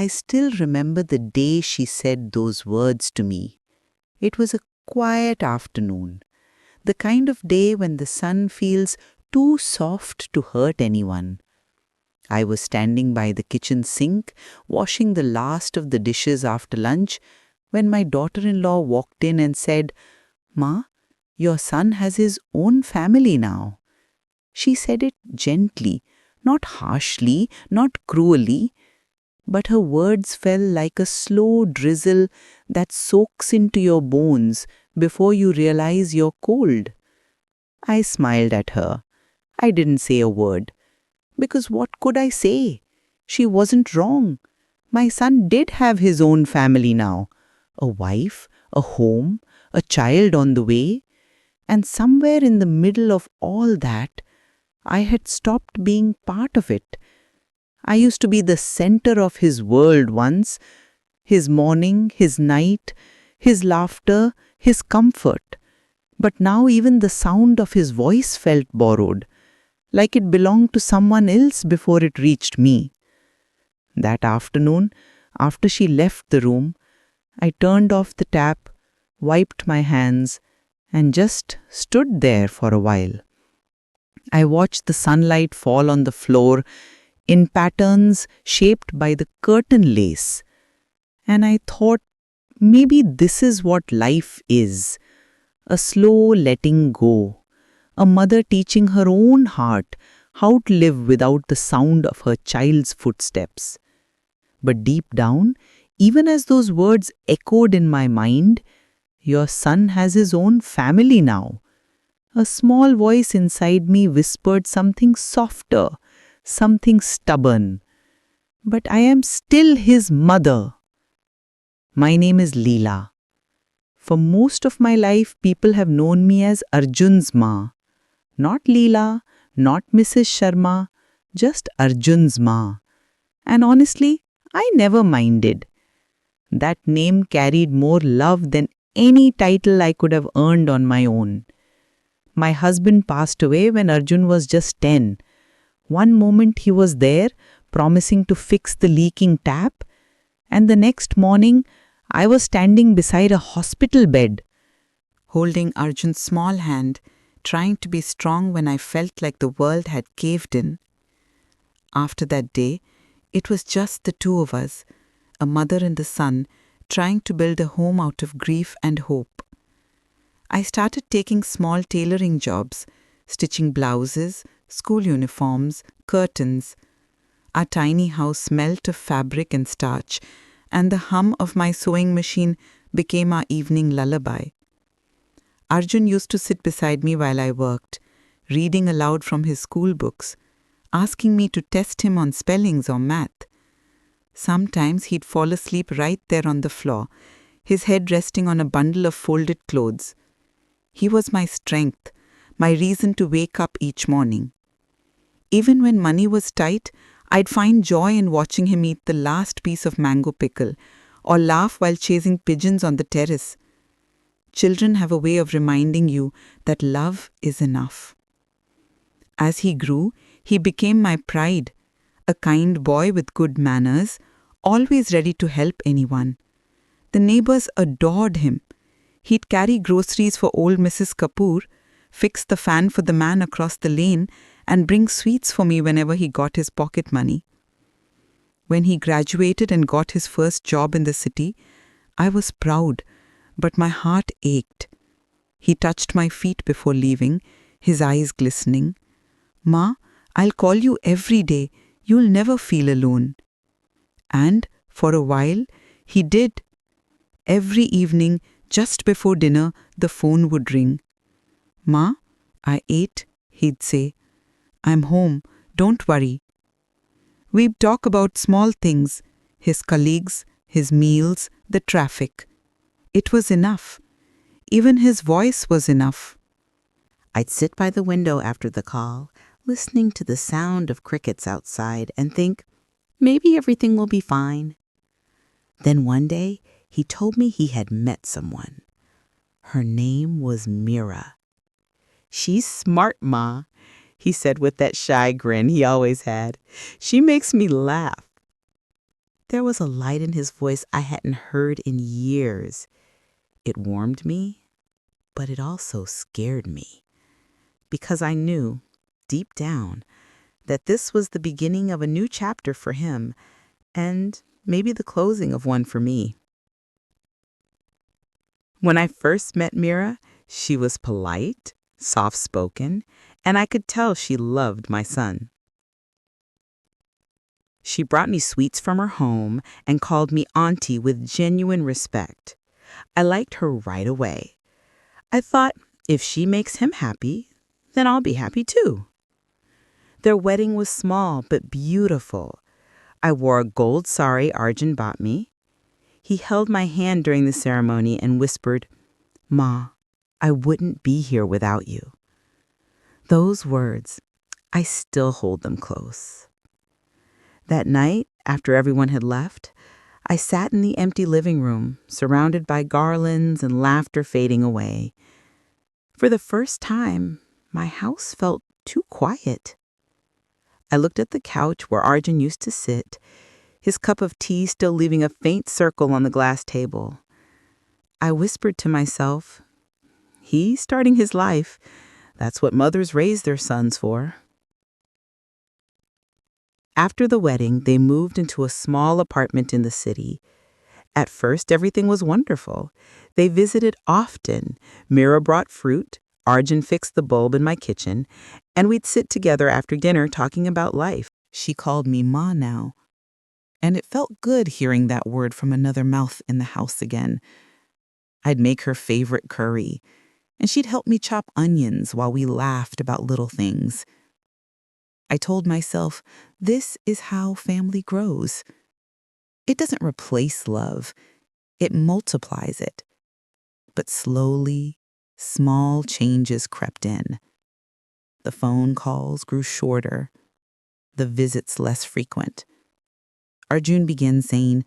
I still remember the day she said those words to me. It was a quiet afternoon, the kind of day when the sun feels too soft to hurt anyone. I was standing by the kitchen sink, washing the last of the dishes after lunch, when my daughter-in-law walked in and said, "Ma, your son has his own family now." She said it gently, not harshly, not cruelly, but her words fell like a slow drizzle that soaks into your bones before you realize you're cold. I smiled at her. I didn't say a word. Because what could I say? She wasn't wrong. My son did have his own family now. A wife, a home, a child on the way. And somewhere in the middle of all that, I had stopped being part of it. I used to be the center of his world once, his morning, his night, his laughter, his comfort. But now even the sound of his voice felt borrowed, like it belonged to someone else before it reached me. That afternoon, after she left the room, I turned off the tap, wiped my hands, and just stood there for a while. I watched the sunlight fall on the floor in patterns shaped by the curtain lace, and I thought maybe this is what life is, a slow letting go, a mother teaching her own heart how to live without the sound of her child's footsteps. But deep down, even as those words echoed in my mind, "Your son has his own family now," a small voice inside me whispered something softer, something stubborn. "But I am still his mother." My name is Leela. For most of my life, people have known me as Arjun's ma. Not Leela, not Mrs. Sharma, just Arjun's ma. And honestly, I never minded. That name carried more love than any title I could have earned on my own. My husband passed away when Arjun was just 10. One moment he was there, promising to fix the leaking tap, and the next morning I was standing beside a hospital bed, holding Arjun's small hand, trying to be strong when I felt like the world had caved in. After that day, it was just the two of us, a mother and a son, trying to build a home out of grief and hope. I started taking small tailoring jobs, stitching blouses, school uniforms, curtains. Our tiny house smelt of fabric and starch, and the hum of my sewing machine became our evening lullaby. Arjun used to sit beside me while I worked, reading aloud from his school books, asking me to test him on spellings or math. Sometimes he'd fall asleep right there on the floor, his head resting on a bundle of folded clothes. He was my strength, my reason to wake up each morning. Even when money was tight, I'd find joy in watching him eat the last piece of mango pickle or laugh while chasing pigeons on the terrace. Children have a way of reminding you that love is enough. As he grew, he became my pride, a kind boy with good manners, always ready to help anyone. The neighbors adored him. He'd carry groceries for old Mrs. Kapoor, fix the fan for the man across the lane, and bring sweets for me whenever he got his pocket money. When he graduated and got his first job in the city, I was proud, but my heart ached. He touched my feet before leaving, his eyes glistening. "Ma, I'll call you every day. You'll never feel alone." And, for a while, he did. Every evening, just before dinner, the phone would ring. "Ma, I ate," he'd say. "I'm home. Don't worry." We'd talk about small things, his colleagues, his meals, the traffic. It was enough. Even his voice was enough. I'd sit by the window after the call, listening to the sound of crickets outside, and think, maybe everything will be fine. Then one day, he told me he had met someone. Her name was Mira. "She's smart, Ma," he said with that shy grin he always had. "She makes me laugh." There was a light in his voice I hadn't heard in years. It warmed me, but it also scared me, because I knew, deep down, that this was the beginning of a new chapter for him, and maybe the closing of one for me. When I first met Mira, she was polite, soft-spoken, and I could tell she loved my son. She brought me sweets from her home and called me auntie with genuine respect. I liked her right away. I thought, if she makes him happy, then I'll be happy too. Their wedding was small but beautiful. I wore a gold sari Arjun bought me. He held my hand during the ceremony and whispered, "Ma, I wouldn't be here without you." Those words, I still hold them close. That night, after everyone had left, I sat in the empty living room, surrounded by garlands and laughter fading away. For the first time, my house felt too quiet. I looked at the couch where Arjun used to sit, his cup of tea still leaving a faint circle on the glass table. I whispered to myself, he's starting his life. That's what mothers raise their sons for. After the wedding, they moved into a small apartment in the city. At first, everything was wonderful. They visited often. Mira brought fruit, Arjun fixed the bulb in my kitchen, and we'd sit together after dinner talking about life. She called me Ma now, and it felt good hearing that word from another mouth in the house again. I'd make her favorite curry, and she'd help me chop onions while we laughed about little things. I told myself, this is how family grows. It doesn't replace love, it multiplies it. But slowly, small changes crept in. The phone calls grew shorter, the visits less frequent. Arjun began saying,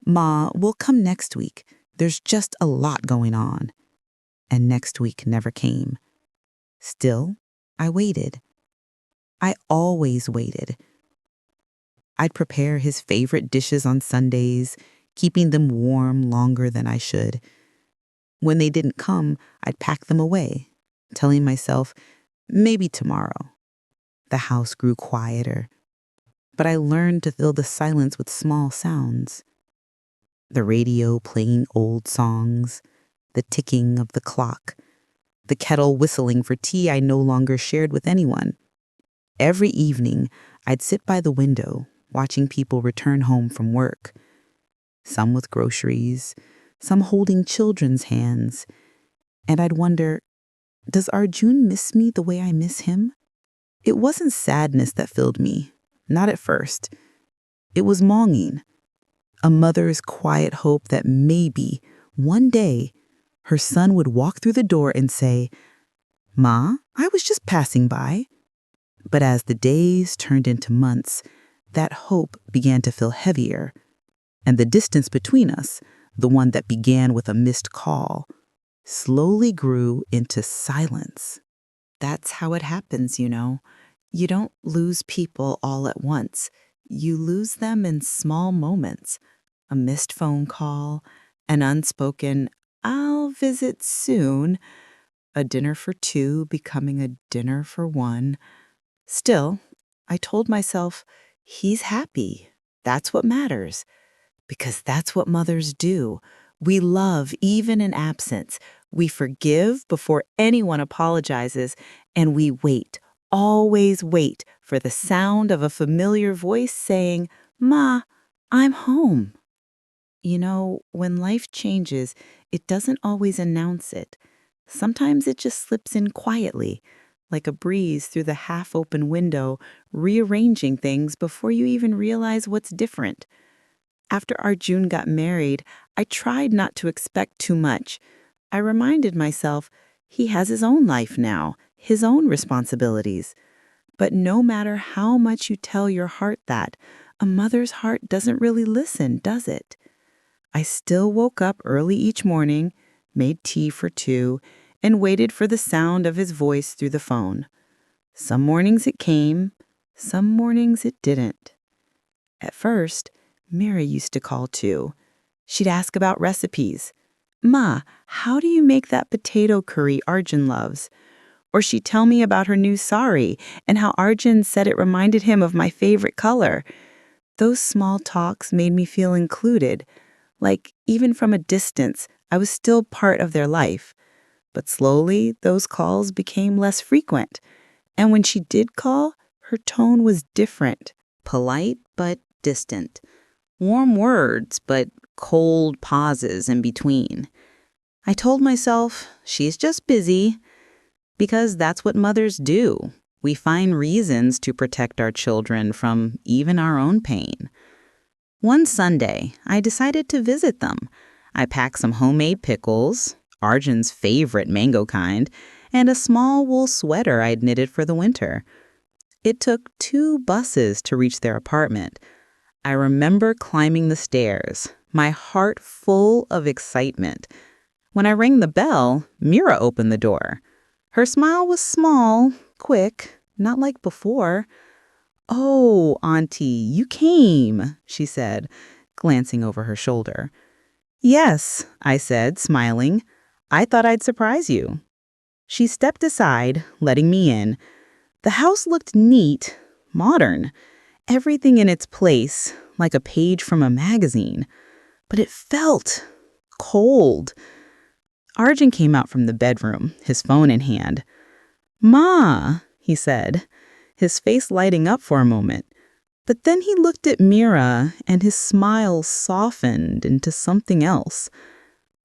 "Ma, we'll come next week. There's just a lot going on." And next week never came. Still, I waited. I always waited. I'd prepare his favorite dishes on Sundays, keeping them warm longer than I should. When they didn't come, I'd pack them away, telling myself, maybe tomorrow. The house grew quieter, but I learned to fill the silence with small sounds. The radio playing old songs, the ticking of the clock, the kettle whistling for tea I no longer shared with anyone. Every evening, I'd sit by the window, watching people return home from work. Some with groceries, some holding children's hands. And I'd wonder, does Arjun miss me the way I miss him? It wasn't sadness that filled me, not at first. It was longing, a mother's quiet hope that maybe, one day, her son would walk through the door and say, "Ma, I was just passing by." But as the days turned into months, that hope began to feel heavier, and the distance between us, the one that began with a missed call, slowly grew into silence. That's how it happens, you know. You don't lose people all at once. You lose them in small moments. A missed phone call, an unspoken, "I'll visit soon," a dinner for two becoming a dinner for one. Still, I told myself, he's happy. That's what matters. Because that's what mothers do. We love even in absence. We forgive before anyone apologizes, and we wait, always wait, for the sound of a familiar voice saying, "Ma, I'm home." You know, when life changes, it doesn't always announce it. Sometimes it just slips in quietly, like a breeze through the half-open window, rearranging things before you even realize what's different. After Arjun got married, I tried not to expect too much. I reminded myself, he has his own life now, his own responsibilities. But no matter how much you tell your heart that, a mother's heart doesn't really listen, does it? I still woke up early each morning, made tea for two, and waited for the sound of his voice through the phone. Some mornings it came, some mornings it didn't. At first, Mira used to call too. She'd ask about recipes. Ma, how do you make that potato curry Arjun loves? Or she'd tell me about her new sari and how Arjun said it reminded him of my favorite color. Those small talks made me feel included, like even from a distance, I was still part of their life. But slowly, those calls became less frequent. And when she did call, her tone was different. Polite but distant. Warm words but cold pauses in between. I told myself, she's just busy, because that's what mothers do. We find reasons to protect our children from even our own pain. One Sunday, I decided to visit them. I packed some homemade pickles, Arjun's favorite mango kind, and a small wool sweater I'd knitted for the winter. It took 2 buses to reach their apartment. I remember climbing the stairs, my heart full of excitement. When I rang the bell, Mira opened the door. Her smile was small, quick, not like before. "Oh, Auntie, you came," she said, glancing over her shoulder. "Yes," I said, smiling. "I thought I'd surprise you." She stepped aside, letting me in. The house looked neat, modern, everything in its place, like a page from a magazine. But it felt cold. Arjun came out from the bedroom, his phone in hand. "Ma," he said, his face lighting up for a moment. But then he looked at Mira, and his smile softened into something else.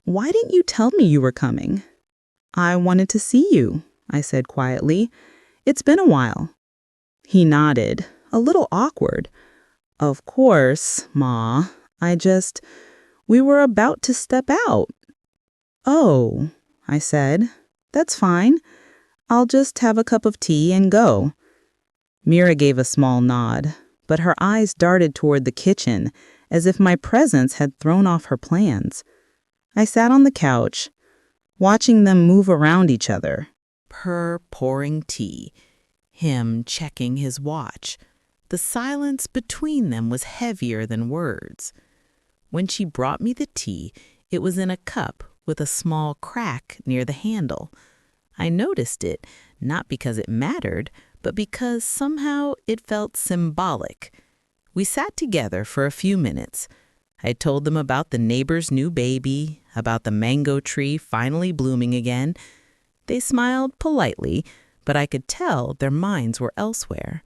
"Why didn't you tell me you were coming?" "I wanted to see you," I said quietly. "It's been a while." He nodded, a little awkward. "Of course, Ma. We were about to step out." "Oh," I said. "That's fine. I'll just have a cup of tea and go." Mira gave a small nod, but her eyes darted toward the kitchen, as if my presence had thrown off her plans. I sat on the couch, watching them move around each other. Her pouring tea, him checking his watch. The silence between them was heavier than words. When she brought me the tea, it was in a cup with a small crack near the handle. I noticed it, not because it mattered, but because somehow it felt symbolic. We sat together for a few minutes. I told them about the neighbor's new baby, about the mango tree finally blooming again. They smiled politely, but I could tell their minds were elsewhere.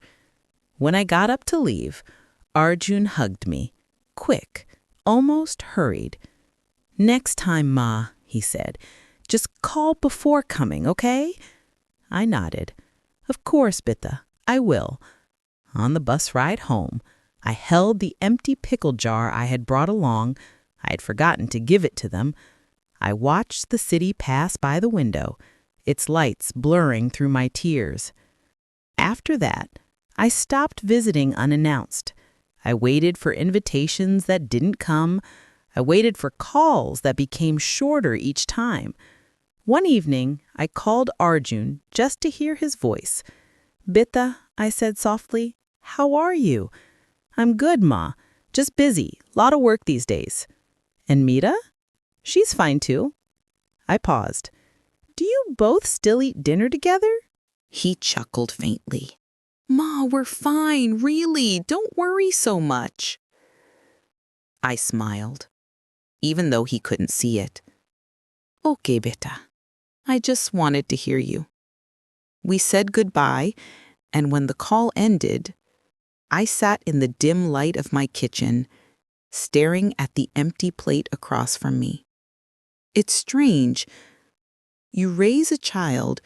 When I got up to leave, Arjun hugged me, quick, almost hurried. "Next time, Ma," he said, "just call before coming, okay?" I nodded. "Of course, Bitta, I will." On the bus ride home, I held the empty pickle jar I had brought along. I had forgotten to give it to them. I watched the city pass by the window, its lights blurring through my tears. After that, I stopped visiting unannounced. I waited for invitations that didn't come. I waited for calls that became shorter each time. One evening, I called Arjun just to hear his voice. "Bitta," I said softly, "how are you?" "I'm good, Ma. Just busy. Lot of work these days." "And Mita?" "She's fine too." I paused. "Do you both still eat dinner together?" He chuckled faintly. "Ma, we're fine, really. Don't worry so much." I smiled, even though he couldn't see it. "Okay, Bitta. I just wanted to hear you." We said goodbye, and when the call ended, I sat in the dim light of my kitchen, staring at the empty plate across from me. It's strange. You raise a child,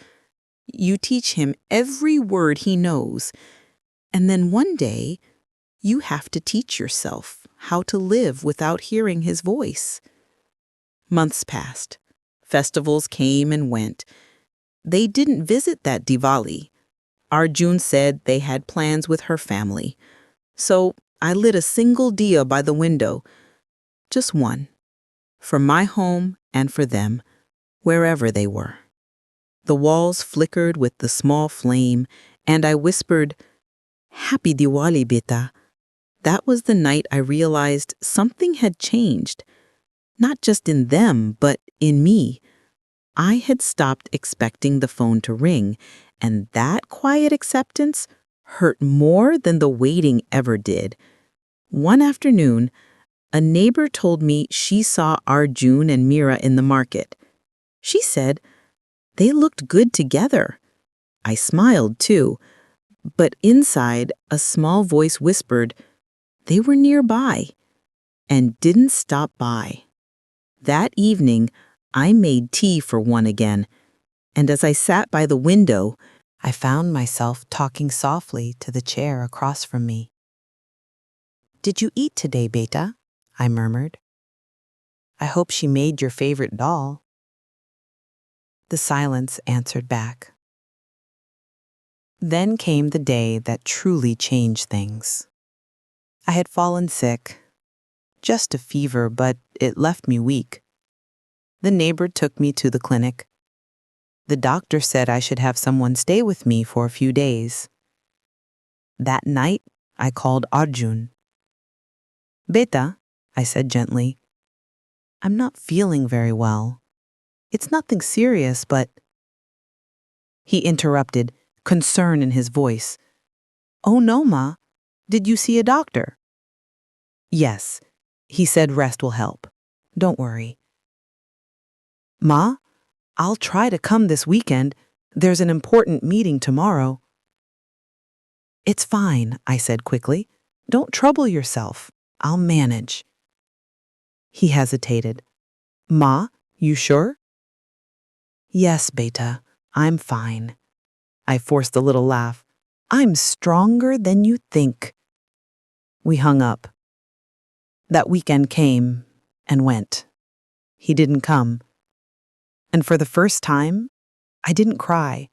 you teach him every word he knows, and then one day, you have to teach yourself how to live without hearing his voice. Months passed. Festivals came and went. They didn't visit that Diwali. Arjun said they had plans with her family. So I lit a single diya by the window. Just one. For my home and for them, wherever they were. The walls flickered with the small flame, and I whispered, "Happy Diwali, Beta." That was the night I realized something had changed, not just in them, but in me. I had stopped expecting the phone to ring, and that quiet acceptance hurt more than the waiting ever did. One afternoon, a neighbor told me she saw Arjun and Mira in the market. She said they looked good together. I smiled too, but inside a small voice whispered they were nearby and didn't stop by. That evening, I made tea for one again, and as I sat by the window, I found myself talking softly to the chair across from me. "Did you eat today, Beta?" I murmured. "I hope she made your favorite doll." The silence answered back. Then came the day that truly changed things. I had fallen sick. Just a fever, but it left me weak. The neighbor took me to the clinic. The doctor said I should have someone stay with me for a few days. That night, I called Arjun. "Beta," I said gently, "I'm not feeling very well. It's nothing serious, but—" He interrupted, concern in his voice. "Oh no, Ma. Did you see a doctor?" "Yes. He said rest will help. Don't worry." "Ma, I'll try to come this weekend. There's an important meeting tomorrow." "It's fine," I said quickly. "Don't trouble yourself. I'll manage." He hesitated. "Ma, you sure?" "Yes, Beta, I'm fine." I forced a little laugh. "I'm stronger than you think." We hung up. That weekend came and went. He didn't come. And for the first time, I didn't cry.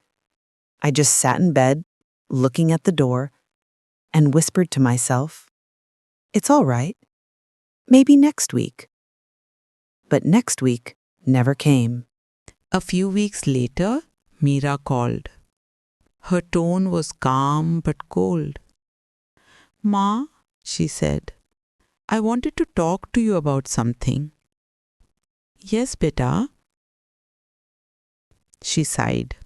I just sat in bed, looking at the door, and whispered to myself, "It's all right. Maybe next week." But next week never came. A few weeks later, Mira called. Her tone was calm but cold. "Ma," she said, "I wanted to talk to you about something." "Yes, beta." She sighed.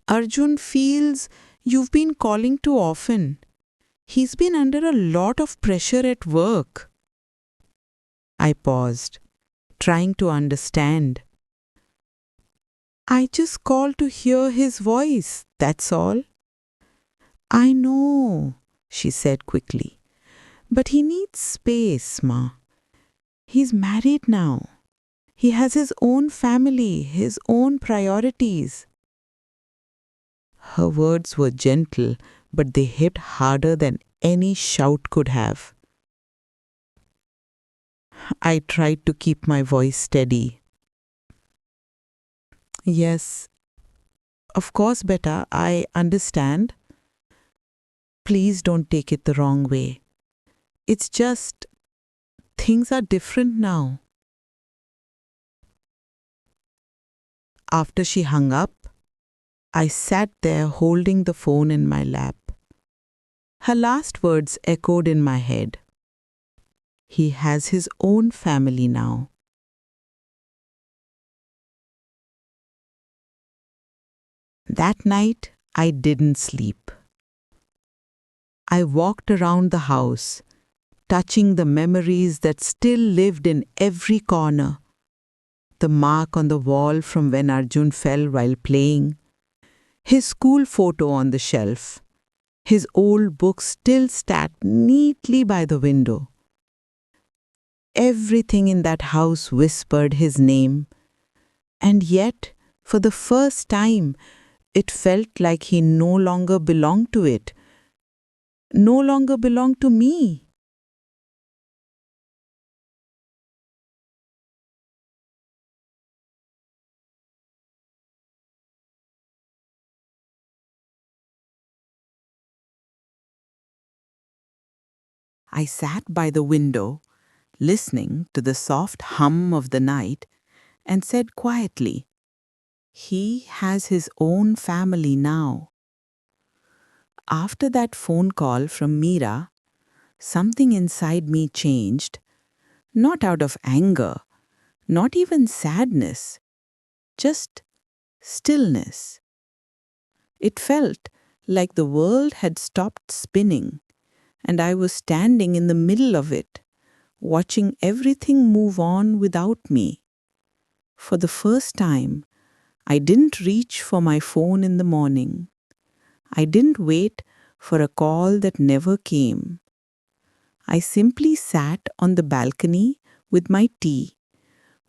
"Arjun feels you've been calling too often. He's been under a lot of pressure at work." I paused, trying to understand. "I just call to hear his voice, that's all." "I know," she said quickly. "But he needs space, Ma. He's married now. He has his own family, his own priorities." Her words were gentle, but they hit harder than any shout could have. I tried to keep my voice steady. "Yes, of course, beta, I understand. Please don't take it the wrong way. It's just, things are different now." After she hung up, I sat there holding the phone in my lap. Her last words echoed in my head. He has his own family now. That night, I didn't sleep. I walked around the house, touching the memories that still lived in every corner. The mark on the wall from when Arjun fell while playing, his school photo on the shelf, his old book still stacked neatly by the window. Everything in that house whispered his name, and yet, for the first time, it felt like he no longer belonged to it, no longer belonged to me. I sat by the window, listening to the soft hum of the night, and said quietly, "He has his own family now." After that phone call from Meera, something inside me changed, not out of anger, not even sadness, just stillness. It felt like the world had stopped spinning, and I was standing in the middle of it, watching everything move on without me. For the first time, I didn't reach for my phone in the morning. I didn't wait for a call that never came. I simply sat on the balcony with my tea,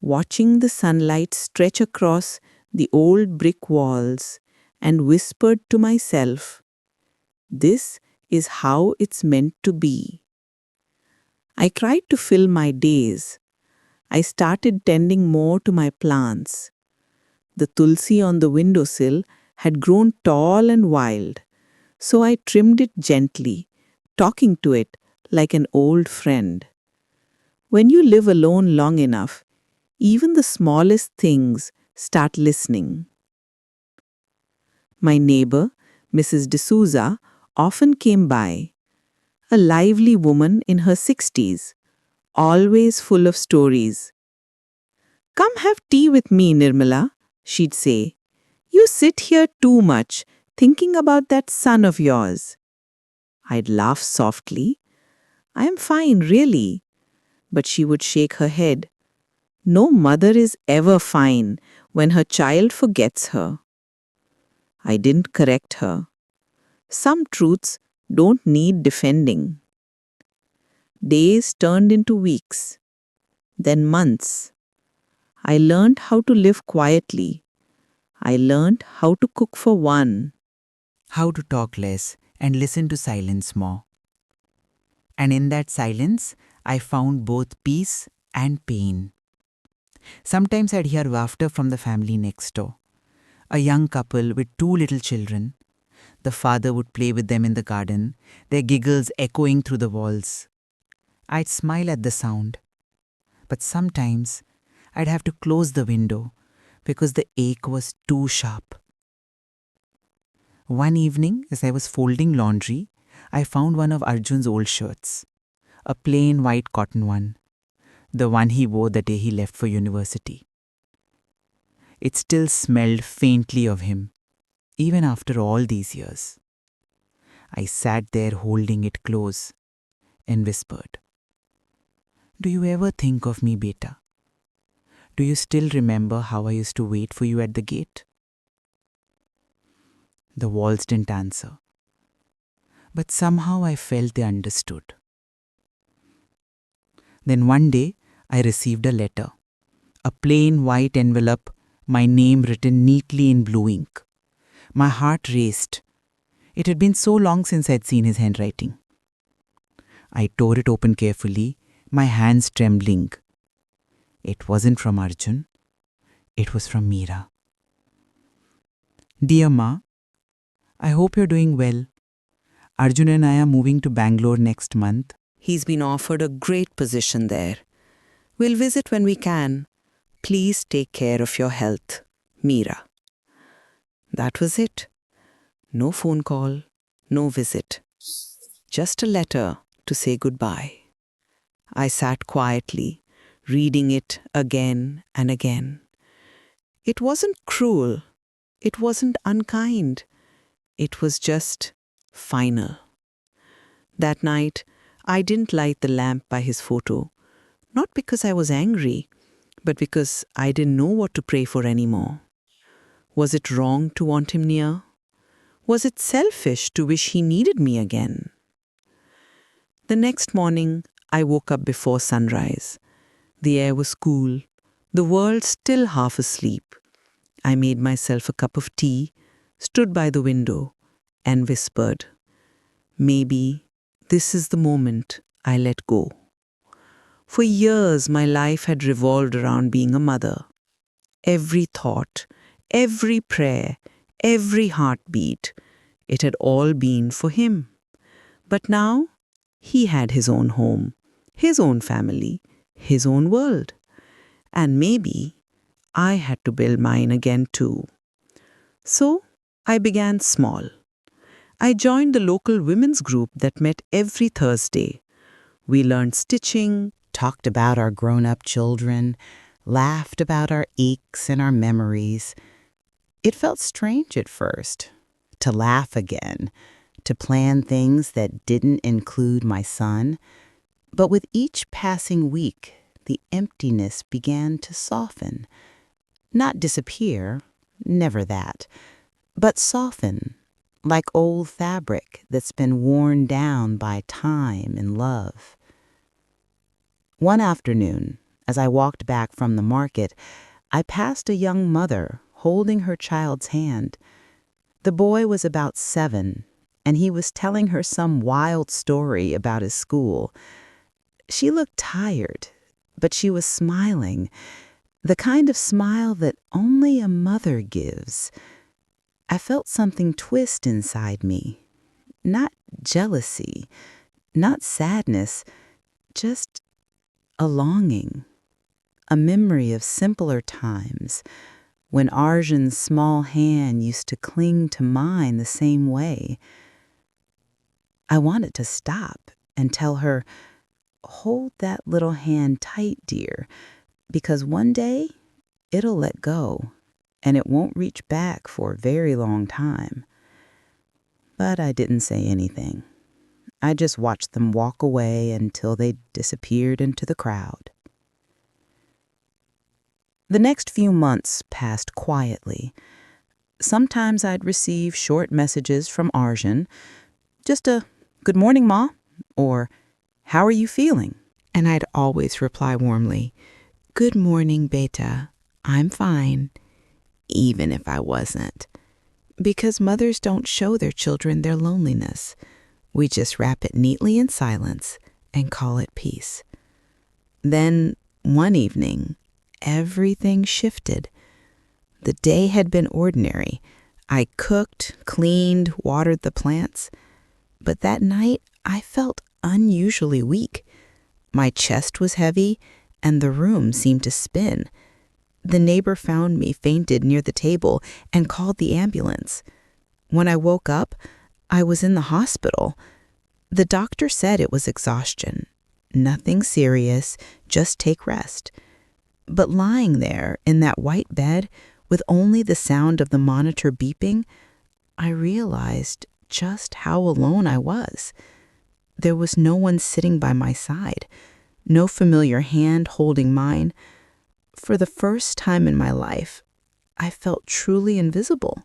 watching the sunlight stretch across the old brick walls, and whispered to myself, "This is how it's meant to be." I tried to fill my days. I started tending more to my plants. The tulsi on the windowsill had grown tall and wild, so I trimmed it gently, talking to it like an old friend. When you live alone long enough, even the smallest things start listening. My neighbor, Mrs. D'Souza, often came by, a lively woman in her 60s, always full of stories. "Come have tea with me, Nirmala," she'd say. "You sit here too much, thinking about that son of yours." I'd laugh softly. "I am fine, really." But she would shake her head. "No mother is ever fine when her child forgets her." I didn't correct her. Some truths don't need defending. Days turned into weeks, then months. I learned how to live quietly. I learned how to cook for one. How to talk less and listen to silence more. And in that silence, I found both peace and pain. Sometimes I'd hear laughter from the family next door. A young couple with two little children. The father would play with them in the garden, their giggles echoing through the walls. I'd smile at the sound. But sometimes I'd have to close the window because the ache was too sharp. One evening, as I was folding laundry, I found one of Arjun's old shirts. A plain white cotton one. The one he wore the day he left for university. It still smelled faintly of him, even after all these years. I sat there holding it close and whispered, "Do you ever think of me, beta? Do you still remember how I used to wait for you at the gate?" The walls didn't answer, but somehow I felt they understood. Then one day, I received a letter. A plain white envelope, my name written neatly in blue ink. My heart raced. It had been so long since I'd seen his handwriting. I tore it open carefully, my hands trembling. It wasn't from Arjun. It was from Meera. "Dear Ma, I hope you're doing well. Arjun and I are moving to Bangalore next month. He's been offered a great position there. We'll visit when we can. Please take care of your health. Meera." That was it. No phone call, no visit. Just a letter to say goodbye. I sat quietly, reading it again and again. It wasn't cruel. It wasn't unkind. It was just final. That night, I didn't light the lamp by his photo, not because I was angry, but because I didn't know what to pray for anymore. Was it wrong to want him near? Was it selfish to wish he needed me again? The next morning, I woke up before sunrise. The air was cool, the world still half asleep. I made myself a cup of tea, stood by the window, and whispered, "Maybe this is the moment I let go." For years, my life had revolved around being a mother. Every thought, every prayer, every heartbeat, it had all been for him. But now, he had his own home, his own family, his own world. And maybe I had to build mine again too. So I began small. I joined the local women's group that met every Thursday. We learned stitching, talked about our grown-up children, laughed about our aches and our memories. It felt strange at first to laugh again, to plan things that didn't include my son. But with each passing week, the emptiness began to soften. Not disappear, never that, but soften, like old fabric that's been worn down by time and love. One afternoon, as I walked back from the market, I passed a young mother holding her child's hand. The boy was about 7, and he was telling her some wild story about his school. She looked tired, but she was smiling, the kind of smile that only a mother gives. I felt something twist inside me. Not jealousy, not sadness, just a longing, a memory of simpler times when Arjun's small hand used to cling to mine the same way. I wanted to stop and tell her, "Hold that little hand tight, dear, because one day it'll let go and it won't reach back for a very long time." But I didn't say anything. I just watched them walk away until they disappeared into the crowd. The next few months passed quietly. Sometimes I'd receive short messages from Arjun, just a "Good morning, Ma," or "How are you feeling?" And I'd always reply warmly, "Good morning, beta. I'm fine," even if I wasn't. Because mothers don't show their children their loneliness. We just wrap it neatly in silence and call it peace. Then, one evening, everything shifted. The day had been ordinary. I cooked, cleaned, watered the plants. But that night, I felt unusually weak. My chest was heavy, and the room seemed to spin. The neighbor found me fainted near the table and called the ambulance. When I woke up, I was in the hospital. The doctor said it was exhaustion. Nothing serious, just take rest. But lying there in that white bed with only the sound of the monitor beeping, I realized just how alone I was. There was no one sitting by my side, no familiar hand holding mine. For the first time in my life, I felt truly invisible.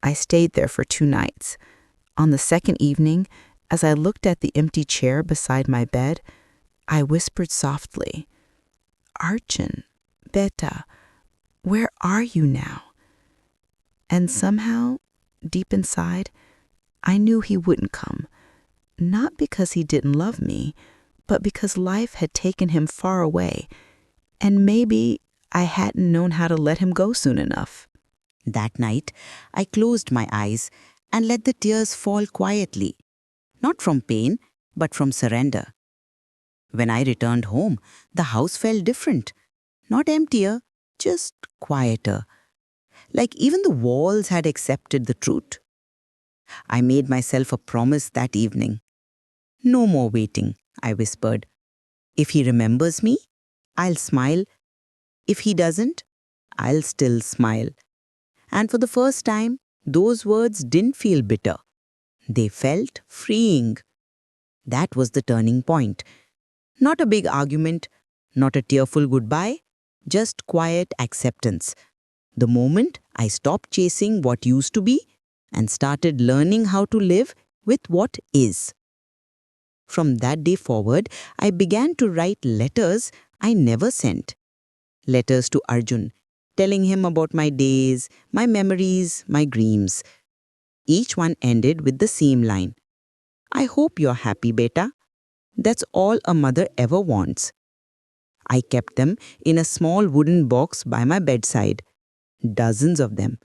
I stayed there for 2 nights. On the second evening, as I looked at the empty chair beside my bed, I whispered softly, "Arjun, beta, where are you now?" And somehow, deep inside, I knew he wouldn't come. Not because he didn't love me, but because life had taken him far away, and maybe I hadn't known how to let him go soon enough. That night, I closed my eyes and let the tears fall quietly, not from pain, but from surrender. When I returned home, the house felt different. Not emptier, just quieter. Like even the walls had accepted the truth. I made myself a promise that evening. "No more waiting," I whispered. "If he remembers me, I'll smile. If he doesn't, I'll still smile." And for the first time, those words didn't feel bitter. They felt freeing. That was the turning point. Not a big argument, not a tearful goodbye, just quiet acceptance. The moment I stopped chasing what used to be and started learning how to live with what is. From that day forward, I began to write letters I never sent. Letters to Arjun, telling him about my days, my memories, my dreams. Each one ended with the same line. "I hope you're happy, beta." That's all a mother ever wants. I kept them in a small wooden box by my bedside. Dozens of them.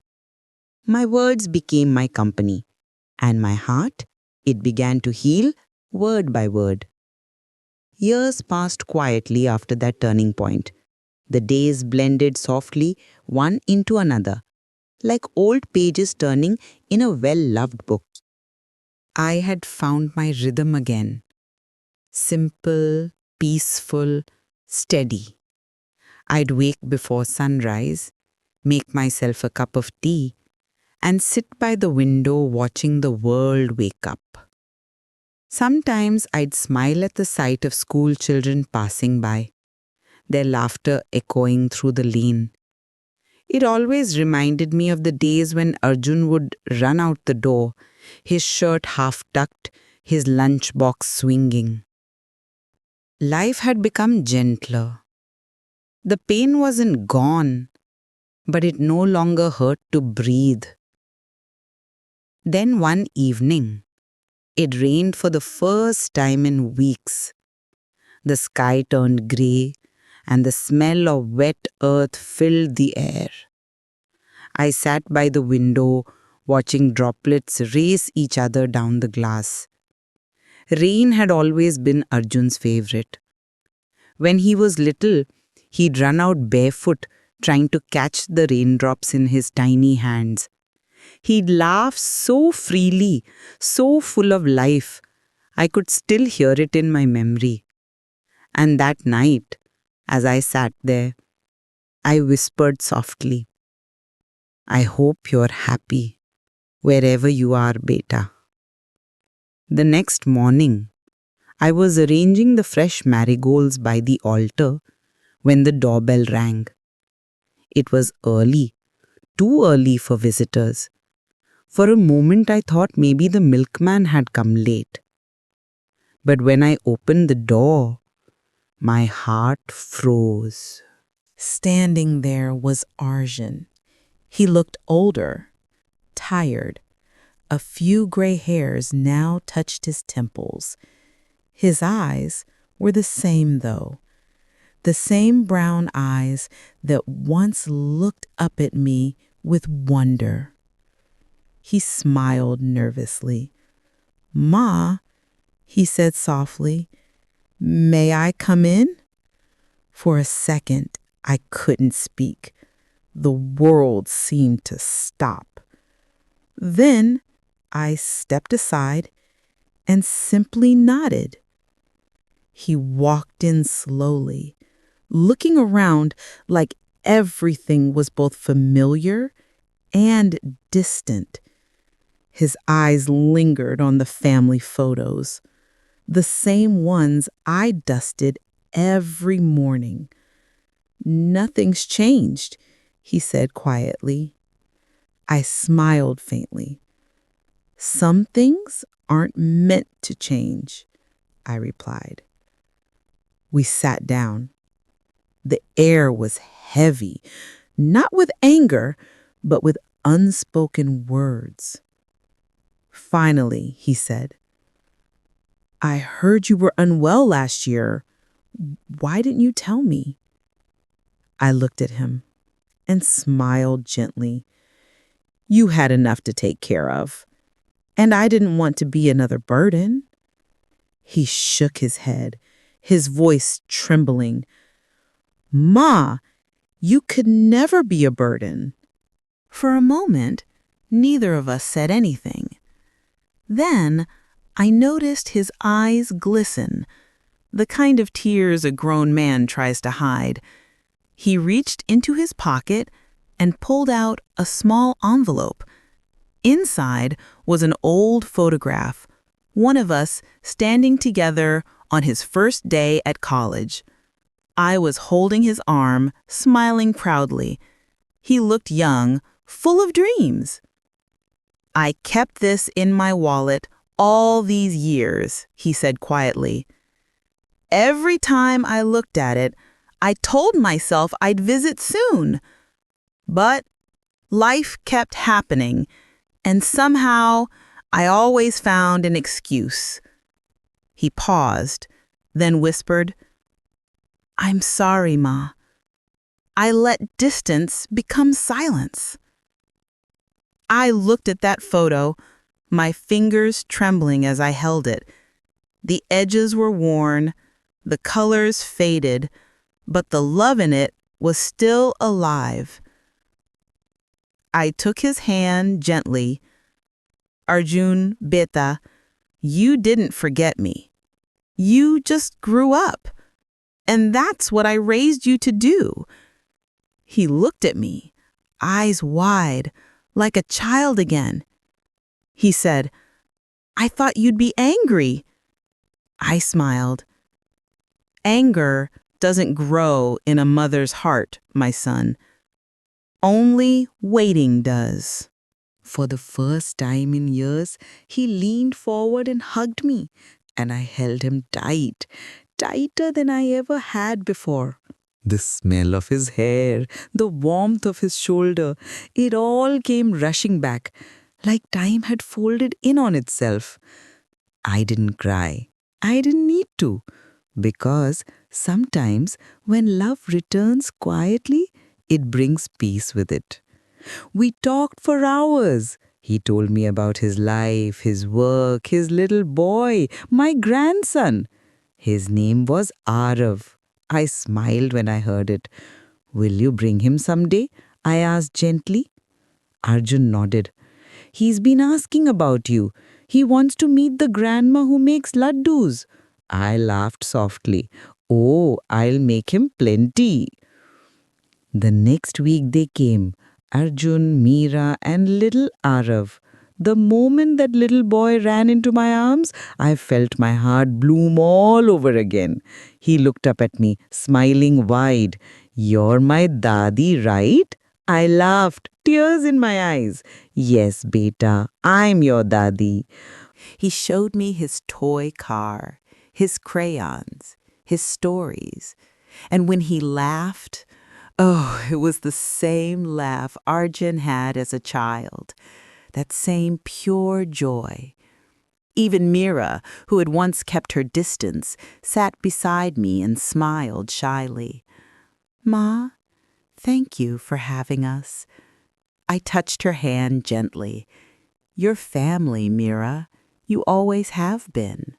My words became my company, and my heart, it began to heal word by word. Years passed quietly after that turning point. The days blended softly one into another, like old pages turning in a well-loved book. I had found my rhythm again. simple, peaceful, steady. I'd wake before sunrise, make myself a cup of tea, and sit by the window watching the world wake up. Sometimes I'd smile at the sight of school children passing by, their laughter echoing through the lane. It always reminded me of the days when Arjun would run out the door, his shirt half tucked, his lunchbox swinging. Life had become gentler. The pain wasn't gone, but it no longer hurt to breathe. Then one evening, it rained for the first time in weeks. The sky turned grey, and the smell of wet earth filled the air. I sat by the window, watching droplets race each other down the glass. Rain had always been Arjun's favorite. When he was little, he'd run out barefoot, trying to catch the raindrops in his tiny hands. He'd laugh so freely, so full of life. I could still hear it in my memory. And that night, as I sat there, I whispered softly, "I hope you're happy, wherever you are, beta." The next morning, I was arranging the fresh marigolds by the altar when the doorbell rang. It was early, too early for visitors. For a moment, I thought maybe the milkman had come late. But when I opened the door, my heart froze. Standing there was Arjun. He looked older, tired. A few gray hairs now touched his temples. His eyes were the same, though. The same brown eyes that once looked up at me with wonder. He smiled nervously. "Ma," he said softly, "may I come in?" For a second, I couldn't speak. The world seemed to stop. Then I stepped aside and simply nodded. He walked in slowly, looking around like everything was both familiar and distant. His eyes lingered on the family photos, the same ones I dusted every morning. "Nothing's changed," he said quietly. I smiled faintly. "Some things aren't meant to change," I replied. We sat down. The air was heavy, not with anger, but with unspoken words. Finally, he said, "I heard you were unwell last year. Why didn't you tell me?" I looked at him and smiled gently. "You had enough to take care of, and I didn't want to be another burden." He shook his head, his voice trembling. "Ma, you could never be a burden." For a moment, neither of us said anything. Then I noticed his eyes glisten, the kind of tears a grown man tries to hide. He reached into his pocket and pulled out a small envelope. Inside was an old photograph, one of us standing together on his first day at college. I was holding his arm, smiling proudly. He looked young, full of dreams. "I kept this in my wallet all these years," he said quietly. "Every time I looked at it, I told myself I'd visit soon. But life kept happening, and somehow I always found an excuse." He paused, then whispered, "I'm sorry, Ma. I let distance become silence." I looked at that photo, my fingers trembling as I held it. The edges were worn, the colors faded, but the love in it was still alive. I took his hand gently. "Arjun, beta, you didn't forget me. You just grew up, and that's what I raised you to do." He looked at me, eyes wide, like a child again. He said, "I thought you'd be angry." I smiled. "Anger doesn't grow in a mother's heart, my son. Only waiting does." For the first time in years, he leaned forward and hugged me, and I held him tight, tighter than I ever had before. The smell of his hair, the warmth of his shoulder, it all came rushing back, like time had folded in on itself. I didn't cry. I didn't need to, because sometimes when love returns quietly, it brings peace with it. We talked for hours. He told me about his life, his work, his little boy, my grandson. His name was Arav. I smiled when I heard it. "Will you bring him someday?" I asked gently. Arjun nodded. "He's been asking about you. He wants to meet the grandma who makes laddus." I laughed softly. "Oh, I'll make him plenty." The next week they came, Arjun, Meera, and little Arav. The moment that little boy ran into my arms, I felt my heart bloom all over again. He looked up at me, smiling wide. "You're my dadi, right?" I laughed, tears in my eyes. "Yes, beta, I'm your dadi." He showed me his toy car, his crayons, his stories. And when he laughed, oh, it was the same laugh Arjun had as a child, that same pure joy. Even Meera, who had once kept her distance, sat beside me and smiled shyly. "Ma, thank you for having us." I touched her hand gently. "You're family, Meera. You always have been."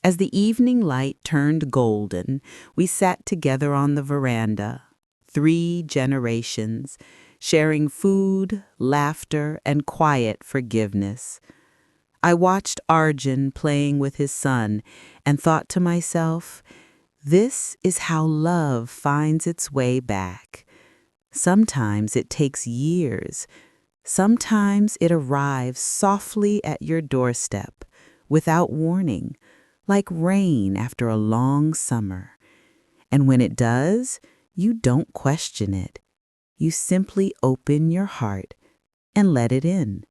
As the evening light turned golden, we sat together on the veranda, 3 generations, sharing food, laughter, and quiet forgiveness. I watched Arjun playing with his son and thought to myself, this is how love finds its way back. Sometimes it takes years. Sometimes it arrives softly at your doorstep, without warning, like rain after a long summer. And when it does, you don't question it. You simply open your heart and let it in.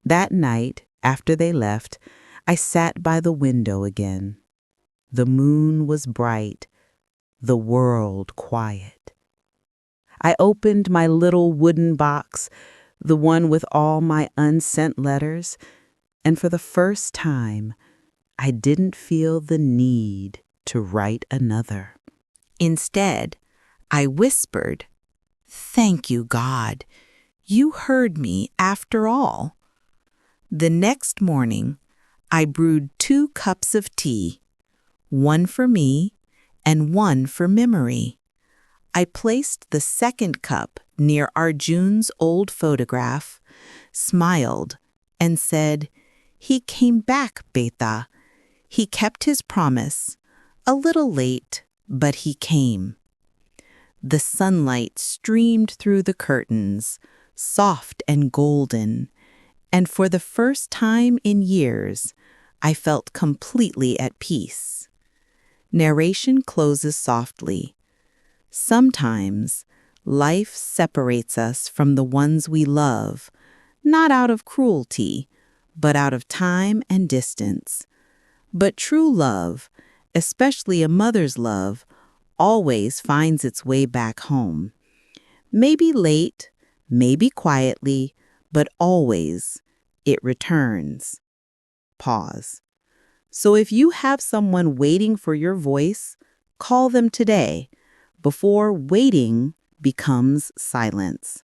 That night, after they left, I sat by the window again. The moon was bright, the world quiet. I opened my little wooden box, the one with all my unsent letters, and for the first time, I didn't feel the need to write another. Instead, I whispered, "Thank you, God. You heard me after all." The next morning, I brewed 2 cups of tea, one for me and one for memory. I placed the second cup near Arjun's old photograph, smiled, and said, "He came back, beta. He kept his promise. A little late, but he came." The sunlight streamed through the curtains, soft and golden, and for the first time in years, I felt completely at peace. Narration closes softly. Sometimes, life separates us from the ones we love, not out of cruelty, but out of time and distance. But true love, especially a mother's love, always finds its way back home. Maybe late, maybe quietly, but always it returns. Pause. So if you have someone waiting for your voice, call them today, before waiting becomes silence.